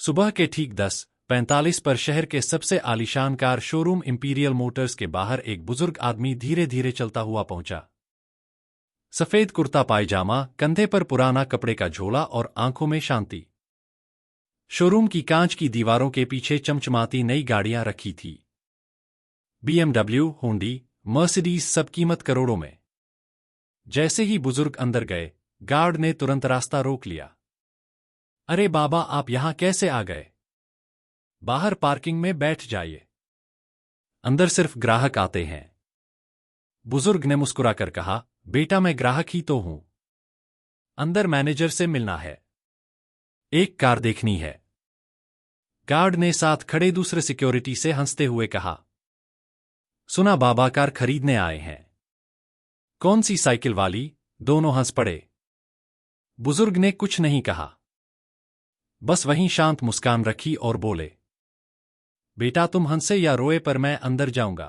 सुबह के ठीक 10:45 पर शहर के सबसे आलीशान कार शोरूम इंपीरियल मोटर्स के बाहर एक बुजुर्ग आदमी धीरे धीरे चलता हुआ पहुंचा। सफेद कुर्ता पायजामा, कंधे पर पुराना कपड़े का झोला और आंखों में शांति। शोरूम की कांच की दीवारों के पीछे चमचमाती नई गाड़ियां रखी थी। BMW, होंडी, मर्सिडीज, सब कीमत करोड़ों में। जैसे ही बुजुर्ग अंदर गए, गार्ड ने तुरंत रास्ता रोक लिया। अरे बाबा, आप यहां कैसे आ गए? बाहर पार्किंग में बैठ जाइए, अंदर सिर्फ ग्राहक आते हैं। बुजुर्ग ने मुस्कुराकर कहा, बेटा मैं ग्राहक ही तो हूं। अंदर मैनेजर से मिलना है, एक कार देखनी है। गार्ड ने साथ खड़े दूसरे सिक्योरिटी से हंसते हुए कहा, सुना बाबा कार खरीदने आए हैं। कौन सी साइकिल वाली? दोनों हंस पड़े। बुजुर्ग ने कुछ नहीं कहा, बस वहीं शांत मुस्कान रखी और बोले, बेटा तुम हंसे या रोए पर मैं अंदर जाऊंगा।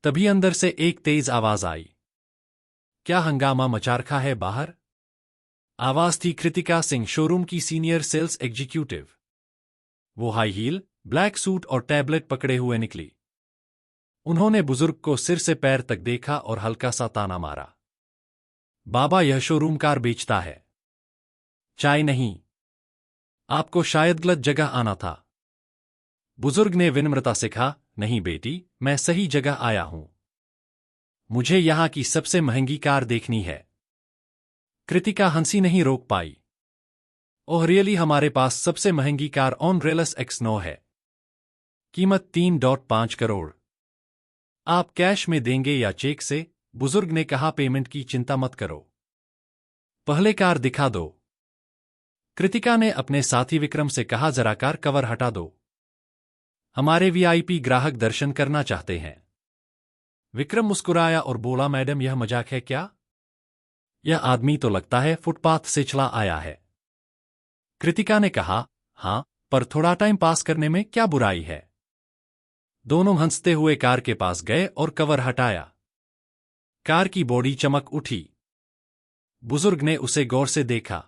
तभी अंदर से एक तेज आवाज आई, क्या हंगामा मचा रखा है बाहर? आवाज थी कृतिका सिंह, शोरूम की सीनियर सेल्स एग्जीक्यूटिव। वो हाई हील, ब्लैक सूट और टैबलेट पकड़े हुए निकली। उन्होंने बुजुर्ग को सिर से पैर तक देखा और हल्का सा ताना मारा, बाबा यह शोरूम कार बेचता है, चाय नहीं। आपको शायद गलत जगह आना था। बुजुर्ग ने विनम्रता से कहा, नहीं बेटी, मैं सही जगह आया हूं। मुझे यहां की सबसे महंगी कार देखनी है। कृतिका हंसी नहीं रोक पाई। ओह रियली, हमारे पास सबसे महंगी कार ऑन रेलस X9 है, कीमत 3.5 करोड़। आप कैश में देंगे या चेक से? बुजुर्ग ने कहा, पेमेंट की चिंता मत करो, पहले कार दिखा दो। कृतिका ने अपने साथी विक्रम से कहा, जरा कार कवर हटा दो, हमारे VIP ग्राहक दर्शन करना चाहते हैं। विक्रम मुस्कुराया और बोला, मैडम यह मजाक है क्या? यह आदमी तो लगता है फुटपाथ से चला आया है। कृतिका ने कहा, हां, पर थोड़ा टाइम पास करने में क्या बुराई है। दोनों हंसते हुए कार के पास गए और कवर हटाया। कार की बॉडी चमक उठी। बुजुर्ग ने उसे गौर से देखा,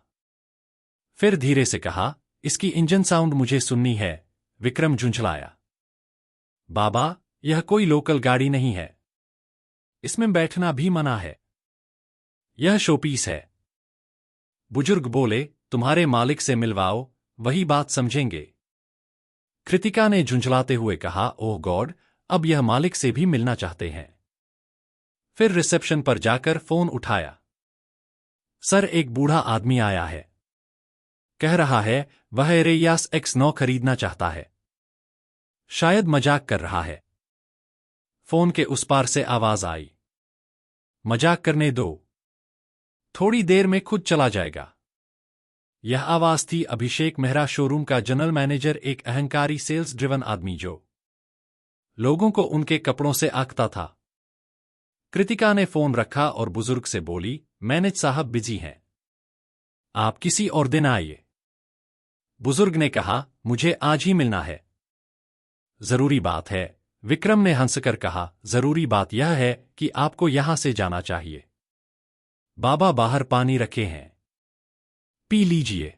फिर धीरे से कहा, इसकी इंजन साउंड मुझे सुननी है। विक्रम झुंझलाया, बाबा यह कोई लोकल गाड़ी नहीं है, इसमें बैठना भी मना है, यह शोपीस है। बुजुर्ग बोले, तुम्हारे मालिक से मिलवाओ, वही बात समझेंगे। कृतिका ने झुंझलाते हुए कहा, ओह गॉड, अब यह मालिक से भी मिलना चाहते हैं। फिर रिसेप्शन पर जाकर फोन उठाया। सर, एक बूढ़ा आदमी आया है, कह रहा है वह एरेयास X9 खरीदना चाहता है। शायद मजाक कर रहा है। फोन के उस पार से आवाज आई, मजाक करने दो, थोड़ी देर में खुद चला जाएगा। यह आवाज थी अभिषेक मेहरा, शोरूम का जनरल मैनेजर, एक अहंकारी सेल्स ड्रिवन आदमी जो लोगों को उनके कपड़ों से आंकता था। कृतिका ने फोन रखा और बुजुर्ग से बोली, मैनेज साहब बिजी हैं, आप किसी और दिन आइए। बुजुर्ग ने कहा, मुझे आज ही मिलना है। जरूरी बात है। विक्रम ने हंसकर कहा, जरूरी बात यह है कि आपको यहां से जाना चाहिए। बाबा बाहर पानी रखे हैं, पी लीजिए।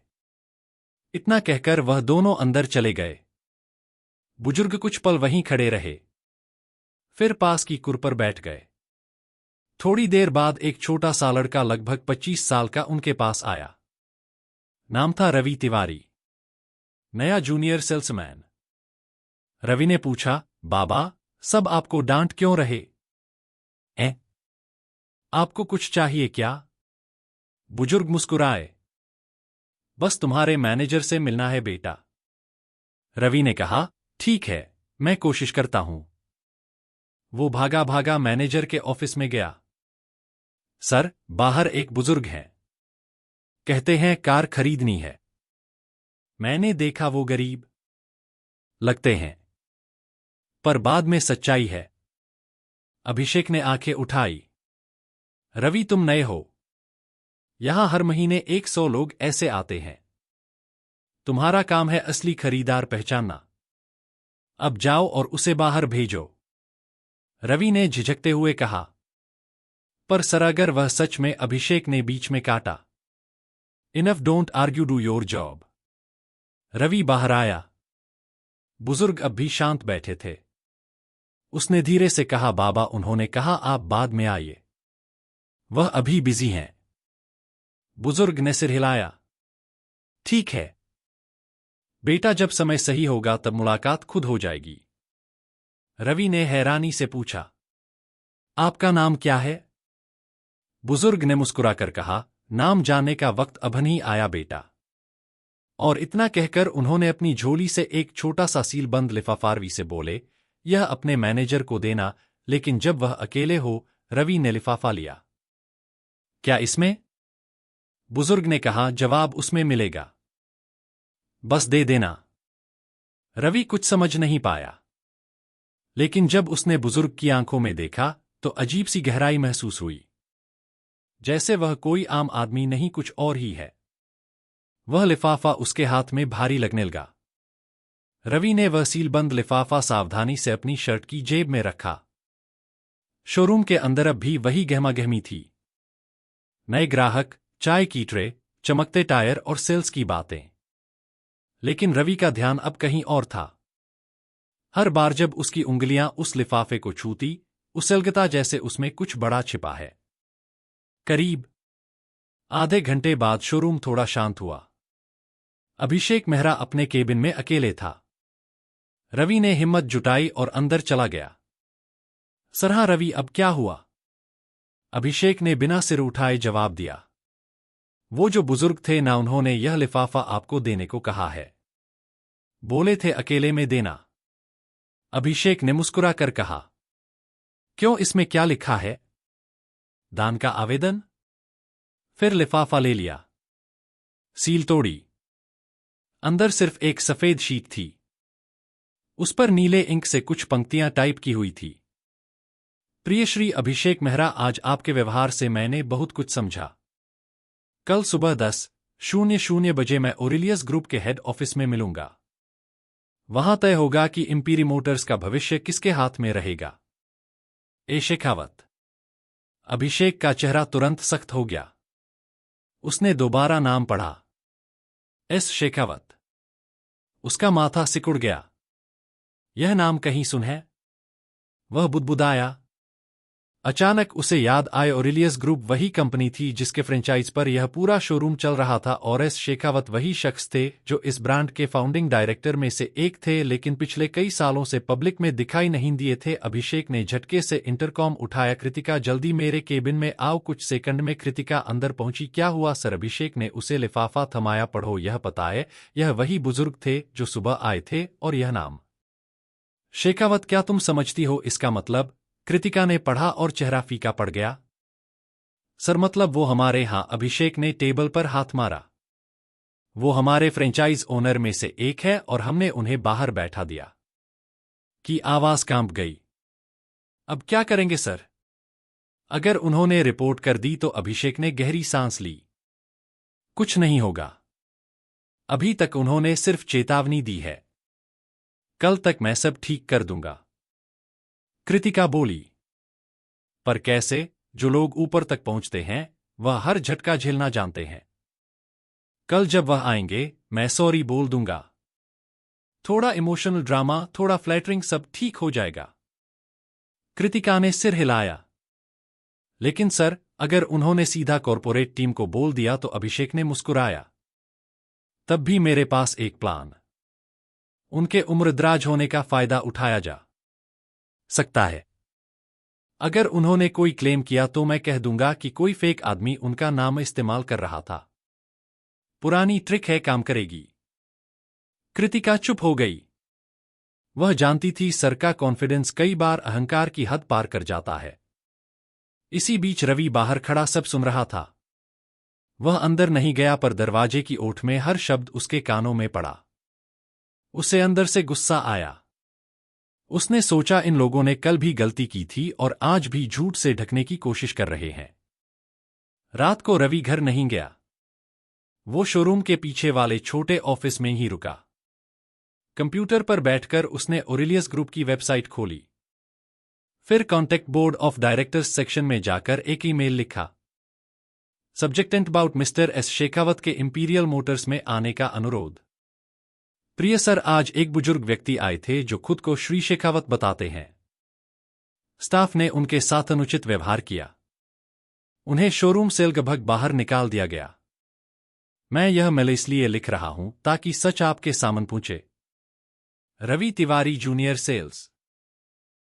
इतना कहकर वह दोनों अंदर चले गए। बुजुर्ग कुछ पल वहीं खड़े रहे, फिर पास की कुर्सी पर बैठ गए। थोड़ी देर बाद एक छोटा सा लड़का लगभग 25 साल का उनके पास आया। नाम था रवि तिवारी, नया जूनियर सेल्समैन। रवि ने पूछा, बाबा सब आपको डांट क्यों रहे? आपको कुछ चाहिए क्या? बुजुर्ग मुस्कुराए, बस तुम्हारे मैनेजर से मिलना है बेटा। रवि ने कहा, ठीक है, मैं कोशिश करता हूं। वो भागा भागा मैनेजर के ऑफिस में गया। सर, बाहर एक बुजुर्ग हैं, कहते हैं कार खरीदनी है। मैंने देखा वो गरीब लगते हैं, पर बाद में सच्चाई है। अभिषेक ने आंखें उठाई, रवि तुम नए हो, यहां हर महीने 100 लोग ऐसे आते हैं, तुम्हारा काम है असली खरीदार पहचानना। अब जाओ और उसे बाहर भेजो। रवि ने झिझकते हुए कहा, पर सर अगर वह सच में, अभिषेक ने बीच में काटा, enough, don't argue, do your job. Ravi बाहर आया। बुजुर्ग अब भी शांत बैठे थे। उसने धीरे से कहा, बाबा, उन्होंने कहा आप बाद में आइए। वह अभी बिजी हैं। बुजुर्ग ने सिर हिलाया। ठीक है बेटा, जब समय सही होगा तब मुलाकात खुद हो जाएगी। रवि ने हैरानी से पूछा, आपका नाम क्या है? बुजुर्ग ने मुस्कुराकर कहा, नाम जानने का वक्त अब नहीं आया बेटा। और इतना कहकर उन्होंने अपनी झोली से एक छोटा सा सीलबंद लिफाफा रवि से बोले, यह अपने मैनेजर को देना। लेकिन जब वह अकेले हो, रवि ने लिफाफा लिया। क्या इसमें? बुजुर्ग ने कहा, जवाब उसमें मिलेगा, बस दे देना। रवि कुछ समझ नहीं पाया, लेकिन जब उसने बुजुर्ग की आंखों में देखा तो अजीब सी गहराई महसूस हुई, जैसे वह कोई आम आदमी नहीं कुछ और ही है। वह लिफाफा उसके हाथ में भारी लगने लगा। रवि ने वह सीलबंद लिफाफा सावधानी से अपनी शर्ट की जेब में रखा। शोरूम के अंदर अब भी वही गहमागहमी थी। नए ग्राहक, चाय की ट्रे, चमकते टायर और सेल्स की बातें। लेकिन रवि का ध्यान अब कहीं और था। हर बार जब उसकी उंगलियां उस लिफाफे को छूती, उसे लगता जैसे उसमें कुछ बड़ा छिपा है। करीब आधे घंटे बाद शोरूम थोड़ा शांत हुआ। अभिषेक मेहरा अपने केबिन में अकेले था। रवि ने हिम्मत जुटाई और अंदर चला गया। सर रवि, अब क्या हुआ? अभिषेक ने बिना सिर उठाए जवाब दिया, वो जो बुजुर्ग थे ना, उन्होंने यह लिफाफा आपको देने को कहा है। बोले थे अकेले में देना। अभिषेक ने मुस्कुराकर कहा, क्यों, इसमें क्या लिखा है? दान का आवेदन? फिर लिफाफा ले लिया। सील तोड़ी। अंदर सिर्फ एक सफेद शीट थी। उस पर नीले इंक से कुछ पंक्तियां टाइप की हुई थी। प्रिय श्री अभिषेक मेहरा, आज आपके व्यवहार से मैंने बहुत कुछ समझा। कल सुबह 10:00 बजे मैं ओरिलियस ग्रुप के हेड ऑफिस में मिलूंगा। वहां तय होगा कि इंपीरी मोटर्स का भविष्य किसके हाथ में रहेगा। ए शेखावत। अभिषेक का चेहरा तुरंत सख्त हो गया। उसने दोबारा नाम पढ़ा, एस शेखावत। उसका माथा सिकुड़ गया। यह नाम कहीं सुन है? वह बुदबुदाया। अचानक उसे याद आए, ओरिलियस ग्रुप वही कंपनी थी जिसके फ्रेंचाइज पर यह पूरा शोरूम चल रहा था, और एस शेखावत वही शख्स थे जो इस ब्रांड के फाउंडिंग डायरेक्टर में से एक थे, लेकिन पिछले कई सालों से पब्लिक में दिखाई नहीं दिए थे। अभिषेक ने झटके से इंटरकॉम उठाया, कृतिका, जल्दी मेरे केबिन में आओ। कुछ सेकंड में कृतिका अंदर पहुंची। क्या हुआ सर? अभिषेक ने उसे लिफाफा थमाया। पढ़ो, यह पता है, यह वही बुजुर्ग थे जो सुबह आए थे, और यह नाम शेखावत। क्या तुम समझती हो इसका मतलब? कृतिका ने पढ़ा और चेहरा फीका पड़ गया। सर, मतलब वो हमारे यहां, अभिषेक ने टेबल पर हाथ मारा, वो हमारे फ्रेंचाइज ओनर में से एक है और हमने उन्हें बाहर बैठा दिया। की आवाज कांप गई। अब क्या करेंगे सर? अगर उन्होंने रिपोर्ट कर दी तो? अभिषेक ने गहरी सांस ली। कुछ नहीं होगा। अभी तक उन्होंने सिर्फ चेतावनी दी है। कल तक मैं सब ठीक कर दूंगा। कृतिका बोली। पर कैसे? जो लोग ऊपर तक पहुंचते हैं वह हर झटका झेलना जानते हैं। कल जब वह आएंगे मैं सॉरी बोल दूंगा। थोड़ा इमोशनल ड्रामा, थोड़ा फ्लैटरिंग, सब ठीक हो जाएगा। कृतिका ने सिर हिलाया। लेकिन सर, अगर उन्होंने सीधा कॉर्पोरेट टीम को बोल दिया तो? अभिषेक ने मुस्कुराया। तब भी मेरे पास एक प्लान। उनके उम्रदराज होने का फायदा उठाया जा सकता है। अगर उन्होंने कोई क्लेम किया तो मैं कह दूंगा कि कोई फेक आदमी उनका नाम इस्तेमाल कर रहा था। पुरानी ट्रिक है, काम करेगी। कृतिका चुप हो गई। वह जानती थी सर का कॉन्फिडेंस कई बार अहंकार की हद पार कर जाता है। इसी बीच रवि बाहर खड़ा सब सुन रहा था। वह अंदर नहीं गया, पर दरवाजे की ओट में हर शब्द उसके कानों में पड़ा। उसे अंदर से गुस्सा आया। उसने सोचा, इन लोगों ने कल भी गलती की थी और आज भी झूठ से ढकने की कोशिश कर रहे हैं। रात को रवि घर नहीं गया। वो शोरूम के पीछे वाले छोटे ऑफिस में ही रुका। कंप्यूटर पर बैठकर उसने ओरिलियस ग्रुप की वेबसाइट खोली। फिर contact board of directors section में जाकर एक ईमेल लिखा। सब्जेक्टेंट अबाउट मिस्टर एस शेखावत के इंपीरियल मोटर्स में आने का अनुरोध। प्रिय सर, आज एक बुजुर्ग व्यक्ति आए थे जो खुद को श्री शेखावत बताते हैं। स्टाफ ने उनके साथ अनुचित व्यवहार किया। उन्हें शोरूम से लगभग बाहर निकाल दिया गया। मैं यह मेल इसलिए लिख रहा हूं ताकि सच आपके सामने पहुंचे। Ravi Tiwari, junior sales.